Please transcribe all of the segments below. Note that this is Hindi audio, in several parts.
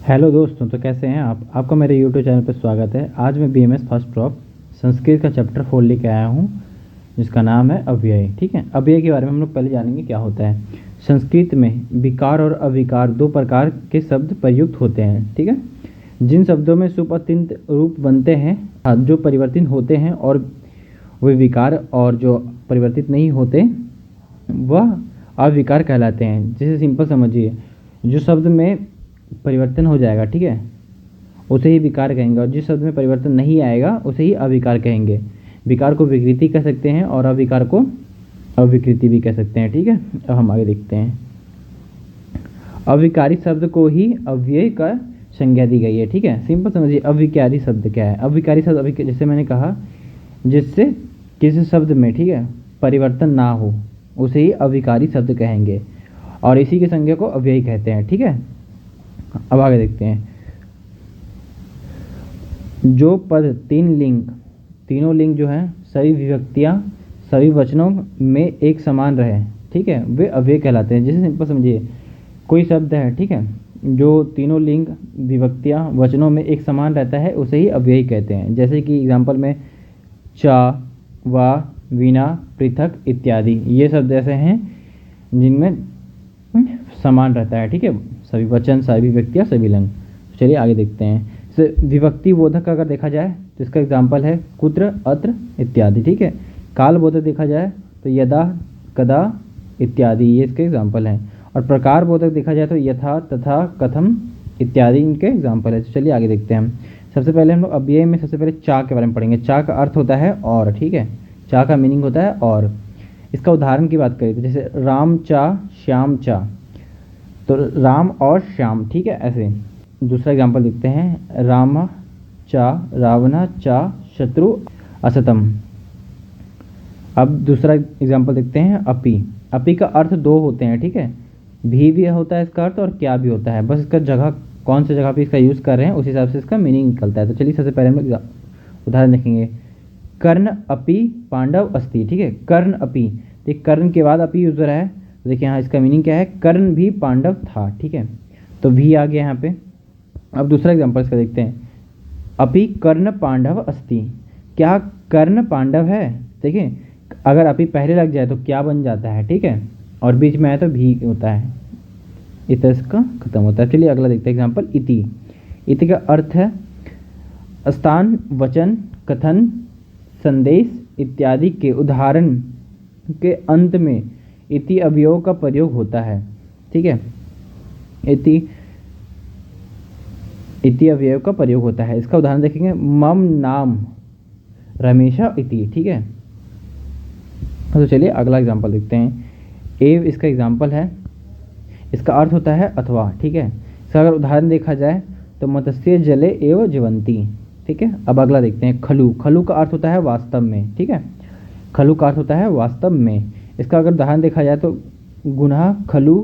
हेलो दोस्तों, तो कैसे हैं आप? आपका मेरे यूट्यूब चैनल पर स्वागत है। आज मैं बीएमएस फर्स्ट ड्रॉप संस्कृत का चैप्टर 4 लेके आया हूँ, जिसका नाम है अव्यय। ठीक है, अव्यय के बारे में हम लोग पहले जानेंगे क्या होता है। संस्कृत में विकार और अविकार दो प्रकार के शब्द प्रयुक्त होते हैं। ठीक है, जिन शब्दों में सुपतिंत रूप बनते हैं जो परिवर्तित होते हैं और वे विकार, और जो परिवर्तित नहीं होते वह अविकार कहलाते हैं। जैसे सिंपल समझिए, जो शब्द में परिवर्तन हो जाएगा, ठीक है, उसे ही विकार कहेंगे, और जिस शब्द में परिवर्तन नहीं आएगा उसे ही अविकार कहेंगे। विकार को विकृति कह सकते हैं और अविकार को अविकृति भी कह सकते हैं। ठीक है, अब हम आगे देखते हैं। अविकारी शब्द को ही अव्यय का संज्ञा दी गई है। ठीक है, सिंपल समझिए, अविकारी शब्द क्या है। अविकारी शब्द जैसे मैंने कहा, जिससे किसी शब्द में, ठीक है, परिवर्तन ना हो उसे ही अविकारी शब्द कहेंगे, और इसी की संज्ञा को अव्यय कहते हैं। ठीक है, अब आगे देखते हैं। जो पद तीनों लिंग जो हैं, सभी विभक्तियां सभी वचनों में एक समान रहे, ठीक है, वे अव्यय कहलाते हैं। जैसे सिंपल समझिए, कोई शब्द है, ठीक है, जो तीनों लिंग विभक्तियां वचनों में एक समान रहता है उसे ही अव्यय कहते हैं। जैसे कि एग्जाम्पल में चा, वा, वीणा, पृथक इत्यादि, ये शब्द ऐसे हैं जिनमें समान रहता है। ठीक है, सभी वचन, सभी व्यक्तियाँ, सभी लिंग। चलिए आगे देखते हैं। विभक्ति बोधक अगर देखा जाए तो इसका एग्जाम्पल है कुत्र, अत्र इत्यादि। ठीक है, काल बोधक देखा जाए तो यदा, कदा इत्यादि, ये इसके एग्जाम्पल हैं। और प्रकार बोधक देखा जाए तो यथा, तथा, कथम इत्यादि इनके एग्जाम्पल है। तो चलिए आगे देखते हैं हम। सबसे पहले हम लोग अव्यय में सबसे पहले चा के बारे में पढ़ेंगे। चा का अर्थ होता है और, ठीक है, चा का मीनिंग होता है और। इसका उदाहरण की बात करें तो जैसे राम चा, श्याम चा, तो राम और श्याम, ठीक है, ऐसे। दूसरा एग्जाम्पल देखते हैं, राम चा, रावण चा, शत्रु असतम। अब दूसरा एग्जाम्पल देखते हैं, अपि। अपि का अर्थ दो होते हैं, ठीक है, भी होता है इसका अर्थ और क्या भी होता है। बस इसका जगह, कौन सी जगह पे इसका यूज़ कर रहे हैं उस हिसाब से इसका मीनिंग निकलता है। तो चलिए सबसे पहले हम लोग उदाहरण देखेंगे। कर्ण अपि पांडव अस्ति। ठीक है, कर्ण अपि, देखिए कर्ण के बाद अपि यूज रहा है, तो देखिए यहाँ इसका मीनिंग क्या है, कर्ण भी पांडव था। ठीक है, तो भी आ गया यहाँ पे। अब दूसरा एग्जाम्पल इसका देखते हैं, अपि कर्ण पांडव अस्ति। क्या कर्ण पांडव है? देखिए, अगर अपि पहले लग जाए तो क्या बन जाता है, ठीक है, और बीच में आए तो भी होता है, इतना इसका खत्म होता है। चलिए अगला देखते हैं एग्जाम्पल, इति। इति का अर्थ है स्थान, वचन, कथन, संदेश इत्यादि के उदाहरण के अंत में इति अवयव का प्रयोग होता है। ठीक है, इति अवयव का प्रयोग होता है। इसका उदाहरण देखेंगे, मम नाम रमेशा इति। ठीक है, तो चलिए अगला एग्जांपल देखते हैं। एव इसका एग्जांपल है, इसका अर्थ होता है अथवा। ठीक है, इसका अगर उदाहरण देखा जाए तो मत्स्य जले एव जीवंती। ठीक है, अब अगला देखते हैं, खलु। खलु का अर्थ होता है वास्तव में। ठीक है, खलु का अर्थ होता है वास्तव में। इसका अगर उदाहरण देखा जाए तो गुणः खलु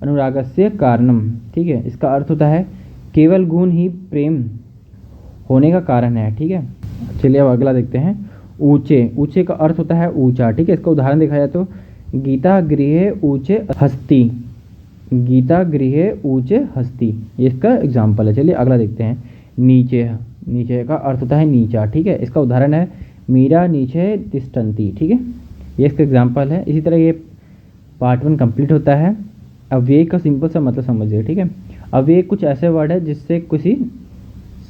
अनुरागस्य कारणम। ठीक है, इसका अर्थ होता है केवल गुण ही प्रेम होने का कारण है। ठीक है, चलिए अब अगला देखते हैं, ऊंचे। ऊंचे का अर्थ होता है ऊंचा। ठीक है, इसका उदाहरण देखा जाए तो गीता गृहे ऊंचे हस्ती। गीता गृहे ऊंचे हस्ती, ये इसका एग्जाम्पल है। चलिए अगला देखते हैं, नीचे। नीचे का अर्थ होता है नीचा। ठीक है, इसका उदाहरण है मीरा नीचे तिष्ठन्ति। ठीक है, ये इसका एग्जाम्पल है। इसी तरह ये पार्ट 1 कंप्लीट होता है। अव्यय का सिंपल सा मतलब समझिए। ठीक है, अव्यय कुछ ऐसे वर्ड है जिससे किसी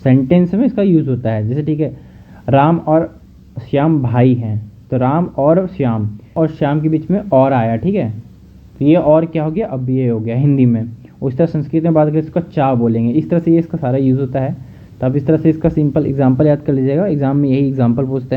सेंटेंस में इसका यूज़ होता है। जैसे, ठीक है, राम और श्याम भाई हैं, तो राम और श्याम के बीच में और आया। ठीक है, तो ये और क्या हो गया, अव्यय हो गया हिंदी में। उस तरह संस्कृत में बात करें इसका चा बोलेंगे। इस तरह से ये इसका सारा यूज़ होता है। तो आप इस तरह से इसका सिंपल एग्जाम्पल याद कर लीजिएगा, एग्जाम में यही एग्जाम्पल पूछते हैं।